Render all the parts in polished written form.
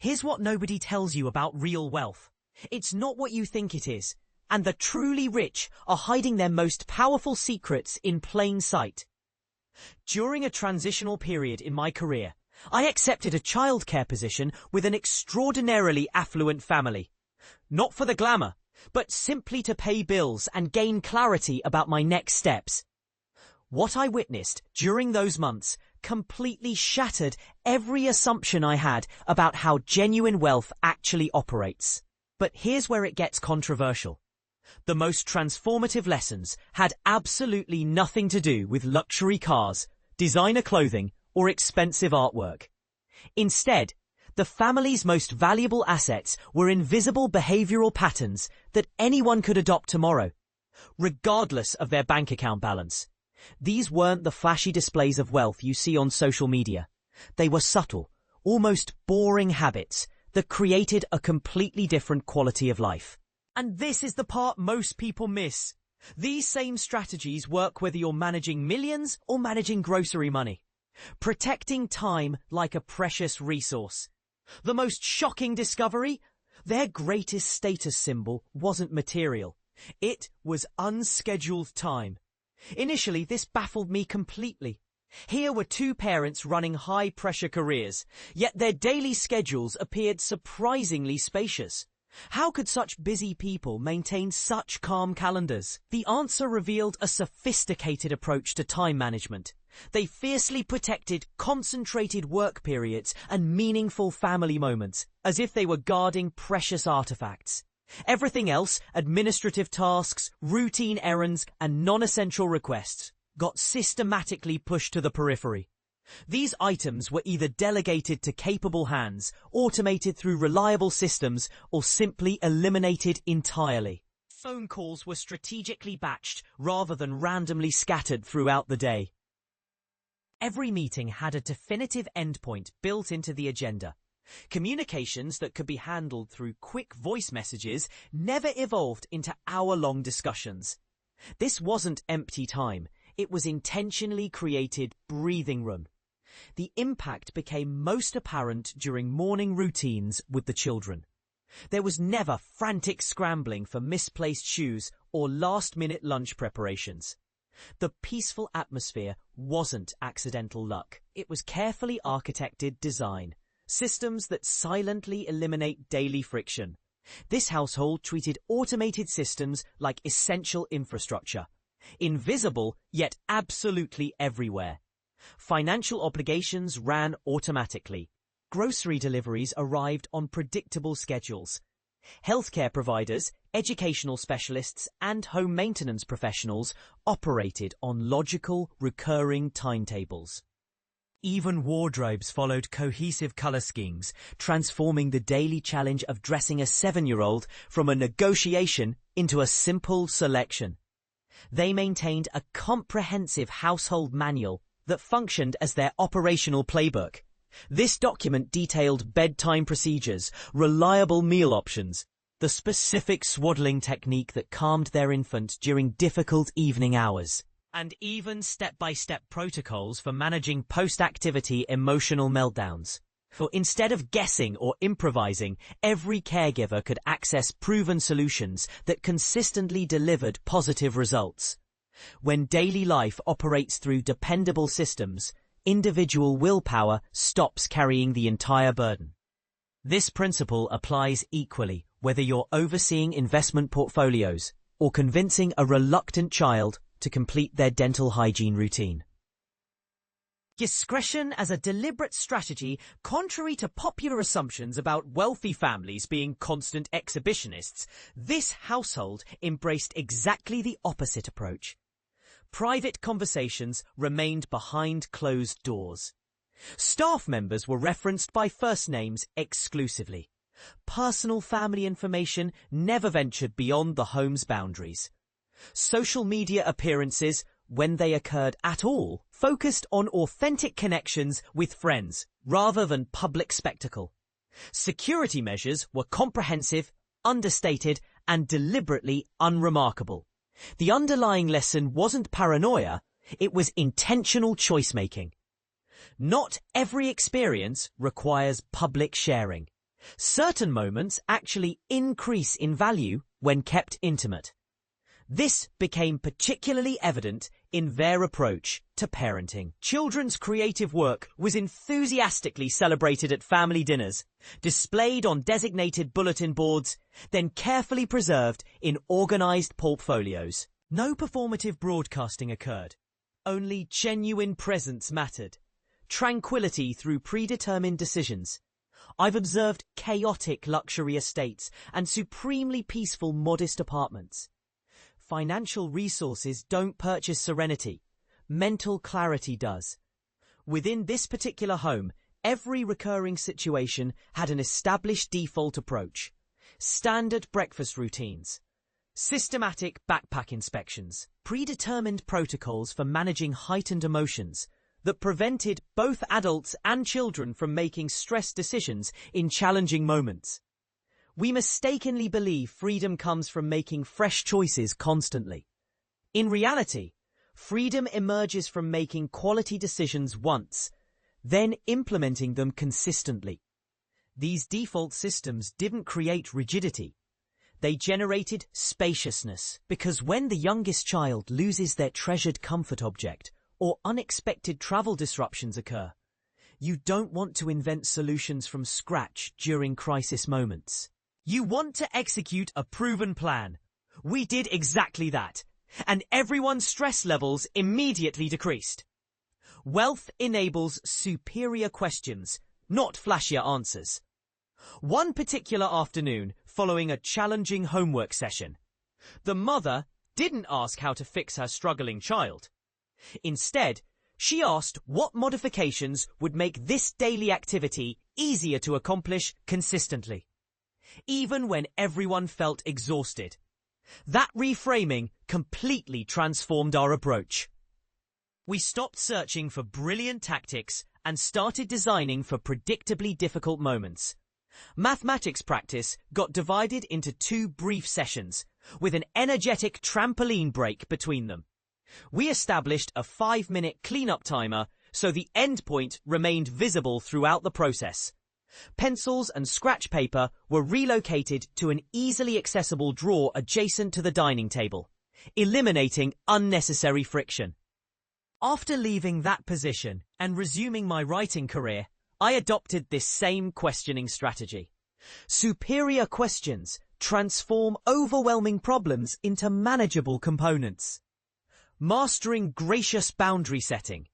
Here's what nobody tells you about real wealth. It's not what you think it is, and the truly rich are hiding their most powerful secrets in plain sight. During a transitional period in my career, I accepted a childcare position with an extraordinarily affluent family. Not for the glamour, but simply to pay bills and gain clarity about my next steps. What I witnessed during those months completely shattered every assumption I had about how genuine wealth actually operates. But here's where it gets controversial. The most transformative lessons had absolutely nothing to do with luxury cars, designer clothing, or expensive artwork. Instead, the family's most valuable assets were invisible behavioral patterns that anyone could adopt tomorrow, regardless of their bank account balance. These weren't the flashy displays of wealth you see on social media. They were subtle, almost boring habits that created a completely different quality of life. And this is the part most people miss. These same strategies work whether you're managing millions or managing grocery money. Protecting time like a precious resource. The most shocking discovery? Their greatest status symbol wasn't material. It was unscheduled time. Initially, this baffled me completely. Here were two parents running high-pressure careers, yet their daily schedules appeared surprisingly spacious. How could such busy people maintain such calm calendars? The answer revealed a sophisticated approach to time management. They fiercely protected concentrated work periods and meaningful family moments, as if they were guarding precious artifacts. Everything else, administrative tasks, routine errands, and non-essential requests, got systematically pushed to the periphery. These items were either delegated to capable hands, automated through reliable systems, or simply eliminated entirely. Phone calls were strategically batched rather than randomly scattered throughout the day. Every meeting had a definitive endpoint built into the agenda. Communications that could be handled through quick voice messages never evolved into hour-long discussions. This wasn't empty time. It was intentionally created breathing room. The impact became most apparent during morning routines with the children. There was never frantic scrambling for misplaced shoes or last-minute lunch preparations. The peaceful atmosphere wasn't accidental luck. It was carefully architected design, systems that silently eliminate daily friction. This household treated automated systems like essential infrastructure, invisible yet absolutely everywhere. Financial obligations ran automatically. Grocery deliveries arrived on predictable schedules. Healthcare providers, educational specialists, and home maintenance professionals operated on logical, recurring timetables. Even wardrobes followed cohesive color schemes, transforming the daily challenge of dressing a 7-year-old from a negotiation into a simple selection. They maintained a comprehensive household manual that functioned as their operational playbook. This document detailed bedtime procedures, reliable meal options, the specific swaddling technique that calmed their infant during difficult evening hours, and even step-by-step protocols for managing post-activity emotional meltdowns. For instead of guessing or improvising, every caregiver could access proven solutions that consistently delivered positive results. When daily life operates through dependable systems, individual willpower stops carrying the entire burden. This principle applies equally whether you're overseeing investment portfolios or convincing a reluctant child to complete their dental hygiene routine. Discretion as a deliberate strategy, contrary to popular assumptions about wealthy families being constant exhibitionists, this household embraced exactly the opposite approach. Private conversations remained behind closed doors. Staff members were referenced by first names exclusively. Personal family information never ventured beyond the home's boundaries. Social media appearances, when they occurred at all, focused on authentic connections with friends rather than public spectacle. Security measures were comprehensive, understated, and deliberately unremarkable. The underlying lesson wasn't paranoia, it was intentional choice-making. Not every experience requires public sharing. Certain moments actually increase in value when kept intimate. This became particularly evident in their approach to parenting. Children's creative work was enthusiastically celebrated at family dinners, displayed on designated bulletin boards, then carefully preserved in organized portfolios. No performative broadcasting occurred. Only genuine presence mattered. Tranquility through predetermined decisions. I've observed chaotic luxury estates and supremely peaceful modest apartments. Financial resources don't purchase serenity. Mental clarity does. Within this particular home, every recurring situation had an established default approach. Standard breakfast routines. Systematic backpack inspections. Predetermined protocols for managing heightened emotions that prevented both adults and children from making stressed decisions in challenging moments. We mistakenly believe freedom comes from making fresh choices constantly. In reality, freedom emerges from making quality decisions once, then implementing them consistently. These default systems didn't create rigidity. They generated spaciousness, because when the youngest child loses their treasured comfort object or unexpected travel disruptions occur, you don't want to invent solutions from scratch during crisis moments. You want to execute a proven plan. We did exactly that, and everyone's stress levels immediately decreased. Wealth enables superior questions, not flashier answers. One particular afternoon, following a challenging homework session, the mother didn't ask how to fix her struggling child. Instead, she asked what modifications would make this daily activity easier to accomplish consistently, even when everyone felt exhausted. That reframing completely transformed our approach. We stopped searching for brilliant tactics and started designing for predictably difficult moments. Mathematics practice got divided into 2 brief sessions, with an energetic trampoline break between them. We established a 5-minute cleanup timer so the endpoint remained visible throughout the process. Pencils and scratch paper were relocated to an easily accessible drawer adjacent to the dining table, eliminating unnecessary friction. After leaving that position and resuming my writing career, I adopted this same questioning strategy. Superior questions transform overwhelming problems into manageable components. Mastering gracious boundary setting.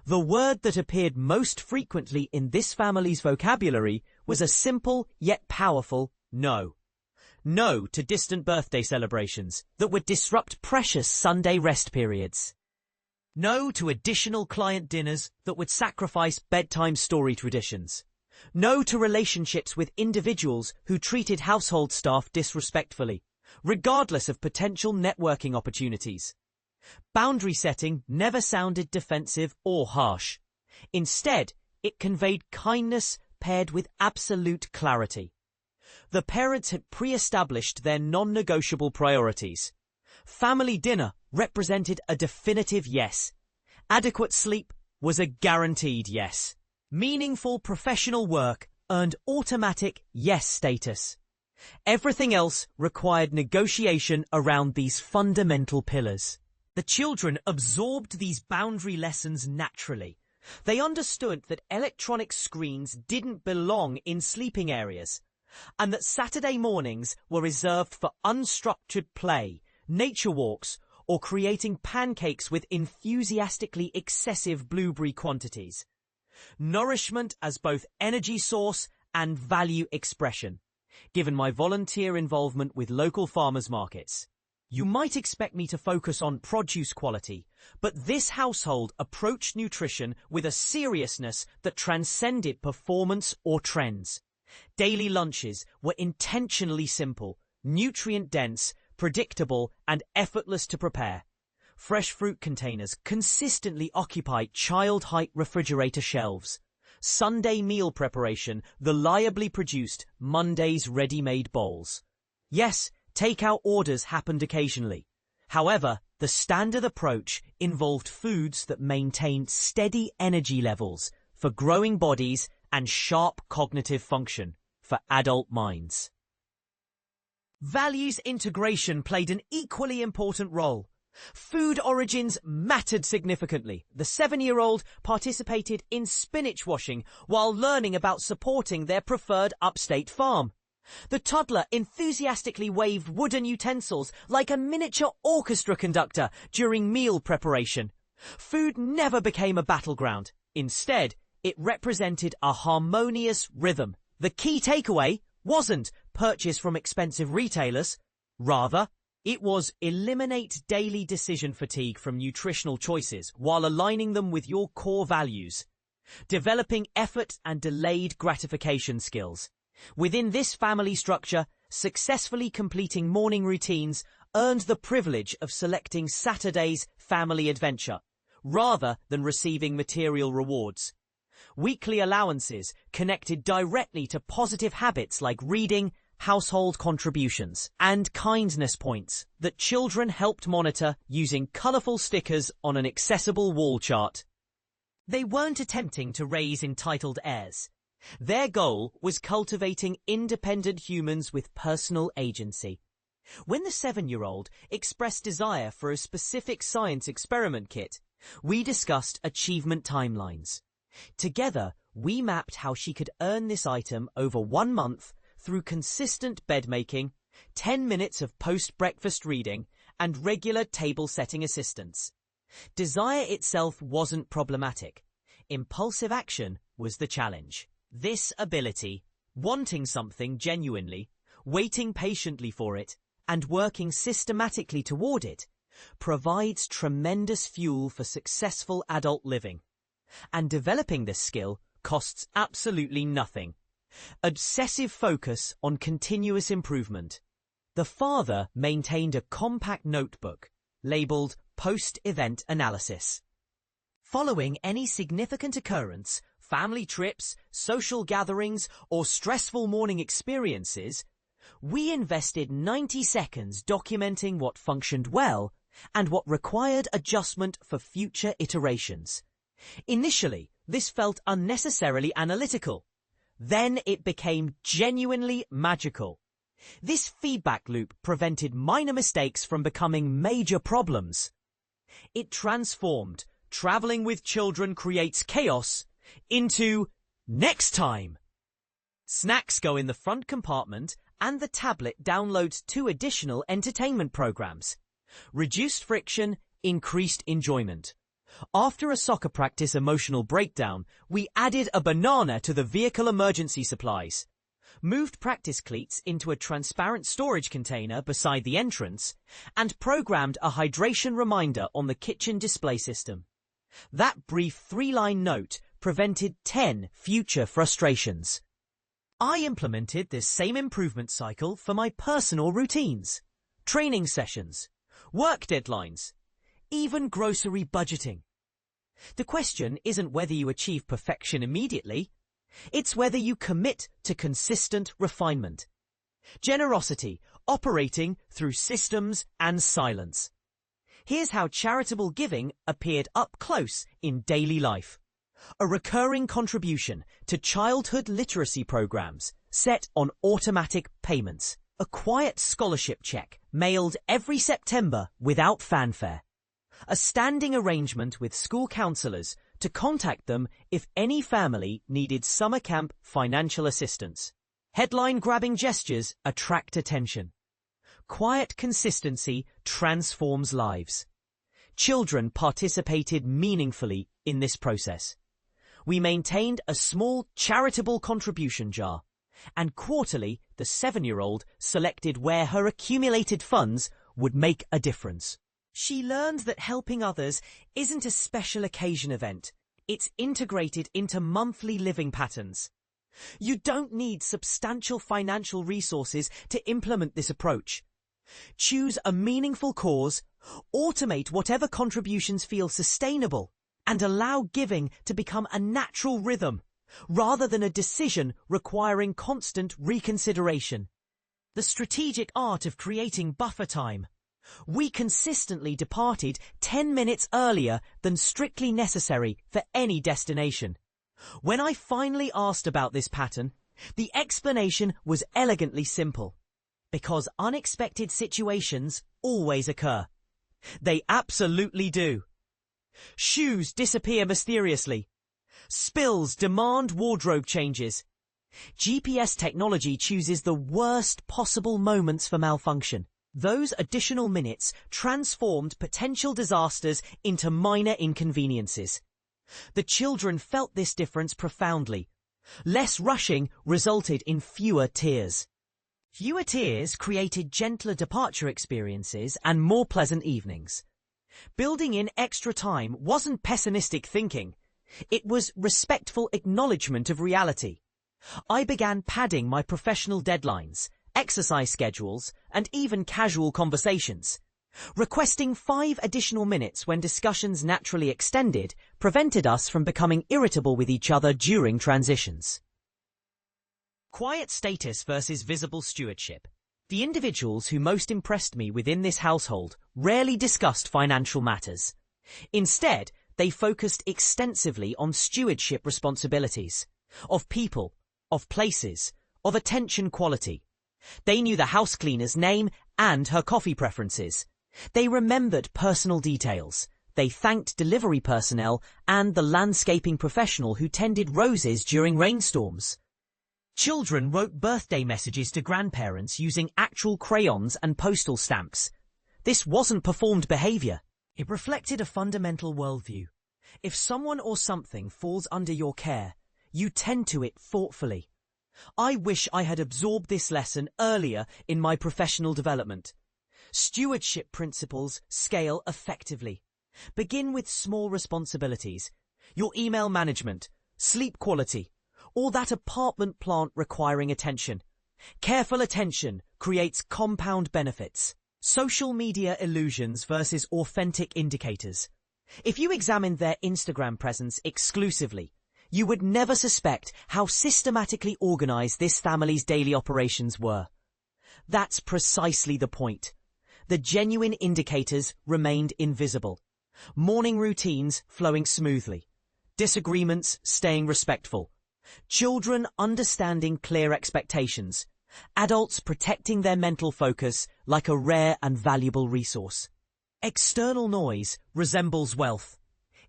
The word that appeared most frequently in this family's vocabulary was a simple yet powerful no. No to distant birthday celebrations that would disrupt precious Sunday rest periods. No to additional client dinners that would sacrifice bedtime story traditions. No to relationships with individuals who treated household staff disrespectfully, regardless of potential networking opportunities. Boundary setting never sounded defensive or harsh. Instead, it conveyed kindness paired with absolute clarity. The parents had pre-established their non-negotiable priorities. Family dinner represented a definitive yes. Adequate sleep was a guaranteed yes. Meaningful professional work earned automatic yes status. Everything else required negotiation around these fundamental pillars. The children absorbed these boundary lessons naturally. They understood that electronic screens didn't belong in sleeping areas, and that Saturday mornings were reserved for unstructured play, nature walks, or creating pancakes with enthusiastically excessive blueberry quantities. Nourishment as both energy source and value expression, given my volunteer involvement with local farmers markets. You might expect me to focus on produce quality, but this household approached nutrition with a seriousness that transcended performance or trends. Daily lunches were intentionally simple, nutrient-dense, predictable, and effortless to prepare. Fresh fruit containers consistently occupied child-height refrigerator shelves. Sunday meal preparation reliably produced Monday's ready-made bowls. Yes, takeout orders happened occasionally. However, the standard approach involved foods that maintained steady energy levels for growing bodies and sharp cognitive function. for adult minds. Values integration played an equally important role. Food origins mattered significantly. The 7-year-old participated in spinach washing while learning about supporting their preferred upstate farm. The toddler enthusiastically waved wooden utensils like a miniature orchestra conductor during meal preparation. Food never became a battleground. Instead, it represented a harmonious rhythm. The key takeaway wasn't purchase from expensive retailers. Rather, it was eliminate daily decision fatigue from nutritional choices while aligning them with your core values. Developing effort and delayed gratification skills. Within this family structure, successfully completing morning routines earned the privilege of selecting Saturday's family adventure, rather than receiving material rewards. Weekly allowances connected directly to positive habits like reading, household contributions, and kindness points that children helped monitor using colourful stickers on an accessible wall chart. They weren't attempting to raise entitled heirs. Their goal was cultivating independent humans with personal agency. When the 7-year-old expressed desire for a specific science experiment kit, we discussed achievement timelines. Together, we mapped how she could earn this item over 1 month through consistent bedmaking, 10 minutes of post-breakfast reading, and regular table-setting assistance. Desire itself wasn't problematic. Impulsive action was the challenge. This ability, wanting something genuinely, waiting patiently for it, and working systematically toward it, provides tremendous fuel for successful adult living. And developing this skill costs absolutely nothing. Obsessive focus on continuous improvement. The father maintained a compact notebook labeled Post-Event Analysis. Following any significant occurrence, family trips, social gatherings, or stressful morning experiences, we invested 90 seconds documenting what functioned well and what required adjustment for future iterations. Initially, this felt unnecessarily analytical. Then it became genuinely magical. This feedback loop prevented minor mistakes from becoming major problems. It transformed traveling with children creates chaos into next time. Snacks go in the front compartment and the tablet downloads 2 additional entertainment programs. Reduced friction, increased enjoyment. After a soccer practice emotional breakdown, we added a banana to the vehicle emergency supplies, moved practice cleats into a transparent storage container beside the entrance, and programmed a hydration reminder on the kitchen display system. That brief 3-line note prevented 10 future frustrations. I implemented this same improvement cycle for my personal routines, training sessions, work deadlines, even grocery budgeting. The question isn't whether you achieve perfection immediately, it's whether you commit to consistent refinement. Generosity, operating through systems and silence. Here's how charitable giving appeared up close in daily life. A recurring contribution to childhood literacy programs set on automatic payments. A quiet scholarship check mailed every September without fanfare. A standing arrangement with school counselors to contact them if any family needed summer camp financial assistance. Headline-grabbing gestures attract attention. Quiet consistency transforms lives. Children participated meaningfully in this process. We maintained a small charitable contribution jar, and quarterly the 7-year-old selected where her accumulated funds would make a difference. She learned that helping others isn't a special occasion event. It's integrated into monthly living patterns. You don't need substantial financial resources to implement this approach. Choose a meaningful cause, automate whatever contributions feel sustainable, and allow giving to become a natural rhythm, rather than a decision requiring constant reconsideration. The strategic art of creating buffer time. We consistently departed 10 minutes earlier than strictly necessary for any destination. When I finally asked about this pattern, The explanation was elegantly simple. Because unexpected situations always occur. They absolutely do. Shoes disappear mysteriously. Spills demand wardrobe changes. GPS technology chooses the worst possible moments for malfunction. Those additional minutes transformed potential disasters into minor inconveniences. The children felt this difference profoundly. Less rushing resulted in fewer tears. Fewer tears created gentler departure experiences and more pleasant evenings. Building in extra time wasn't pessimistic thinking. It was respectful acknowledgement of reality. I began padding my professional deadlines, exercise schedules, and even casual conversations. Requesting 5 additional minutes when discussions naturally extended prevented us from becoming irritable with each other during transitions. Quiet status versus visible stewardship. The individuals who most impressed me within this household rarely discussed financial matters. Instead, they focused extensively on stewardship responsibilities, of people, of places, of attention quality. They knew the house cleaner's name and her coffee preferences. They remembered personal details. They thanked delivery personnel and the landscaping professional who tended roses during rainstorms. Children wrote birthday messages to grandparents using actual crayons and postal stamps. This wasn't performed behavior. It reflected a fundamental worldview. If someone or something falls under your care, you tend to it thoughtfully. I wish I had absorbed this lesson earlier in my professional development. Stewardship principles scale effectively. Begin with small responsibilities. Your email management, sleep quality, or that apartment plant requiring attention. Careful attention creates compound benefits. Social media illusions versus authentic indicators. If you examined their Instagram presence exclusively, you would never suspect how systematically organized this family's daily operations were. That's precisely the point. The genuine indicators remained invisible. Morning routines flowing smoothly. Disagreements staying respectful. Children understanding clear expectations. Adults protecting their mental focus like a rare and valuable resource. External noise resembles wealth.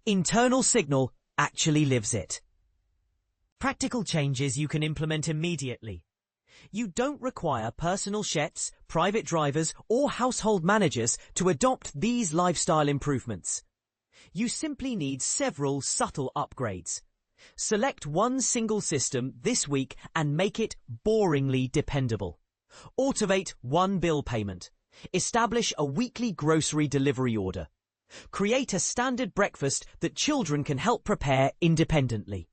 Internal signal actually lives it. Practical changes you can implement immediately. You don't require personal chefs, private drivers, or household managers to adopt these lifestyle improvements. You simply need several subtle upgrades. Select one single system this week and make it boringly dependable. Automate one bill payment. Establish a weekly grocery delivery order. Create a standard breakfast that children can help prepare independently.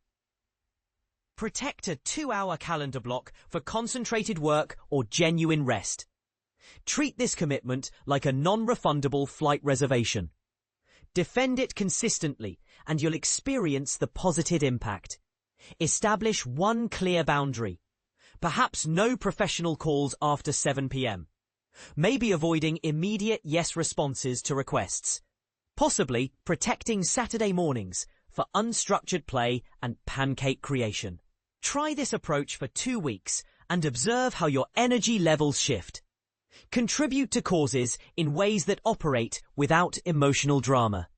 Protect a 2-hour calendar block for concentrated work or genuine rest. Treat this commitment like a non-refundable flight reservation. Defend it consistently, and you'll experience the positive impact. Establish one clear boundary. Perhaps no professional calls after 7 p.m. Maybe avoiding immediate yes responses to requests. Possibly protecting Saturday mornings for unstructured play and pancake creation. Try this approach for 2 weeks and observe how your energy levels shift. Contribute to causes in ways that operate without emotional drama.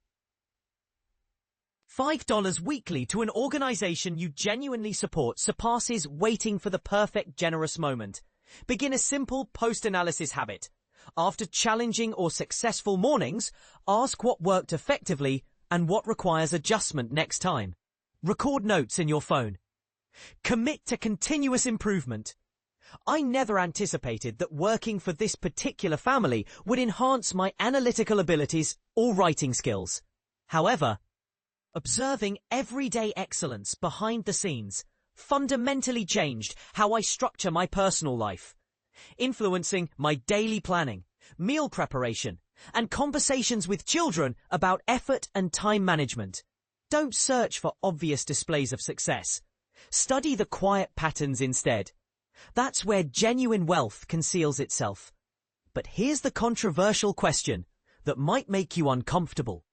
$5 weekly to an organization you genuinely support surpasses waiting for the perfect generous moment. Begin a simple post-analysis habit. After challenging or successful mornings, ask what worked effectively and what requires adjustment next time. Record notes in your phone. Commit to continuous improvement. I never anticipated that working for this particular family would enhance my analytical abilities or writing skills. However, observing everyday excellence behind the scenes fundamentally changed how I structure my personal life, influencing my daily planning, meal preparation, and conversations with children about effort and time management. Don't search for obvious displays of success. Study the quiet patterns instead. That's where genuine wealth conceals itself. But here's the controversial question that might make you uncomfortable.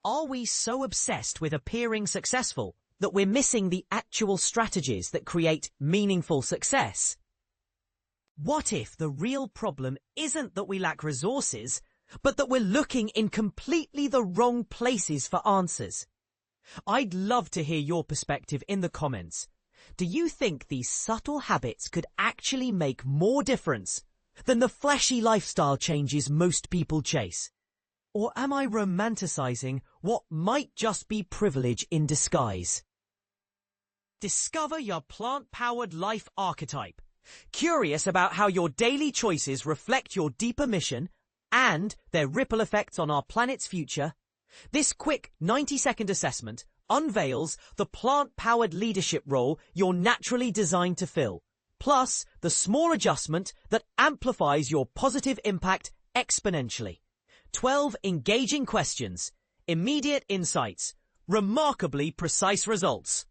Are we so obsessed with appearing successful that we're missing the actual strategies that create meaningful success? What if the real problem isn't that we lack resources, but that we're looking in completely the wrong places for answers? I'd love to hear your perspective in the comments. Do you think these subtle habits could actually make more difference than the flashy lifestyle changes most people chase? Or am I romanticizing what might just be privilege in disguise? Discover your plant-powered life archetype. Curious about how your daily choices reflect your deeper mission and their ripple effects on our planet's future? This quick 90-second assessment unveils the plant-powered leadership role you're naturally designed to fill, plus the small adjustment that amplifies your positive impact exponentially. 12 engaging questions, immediate insights, remarkably precise results.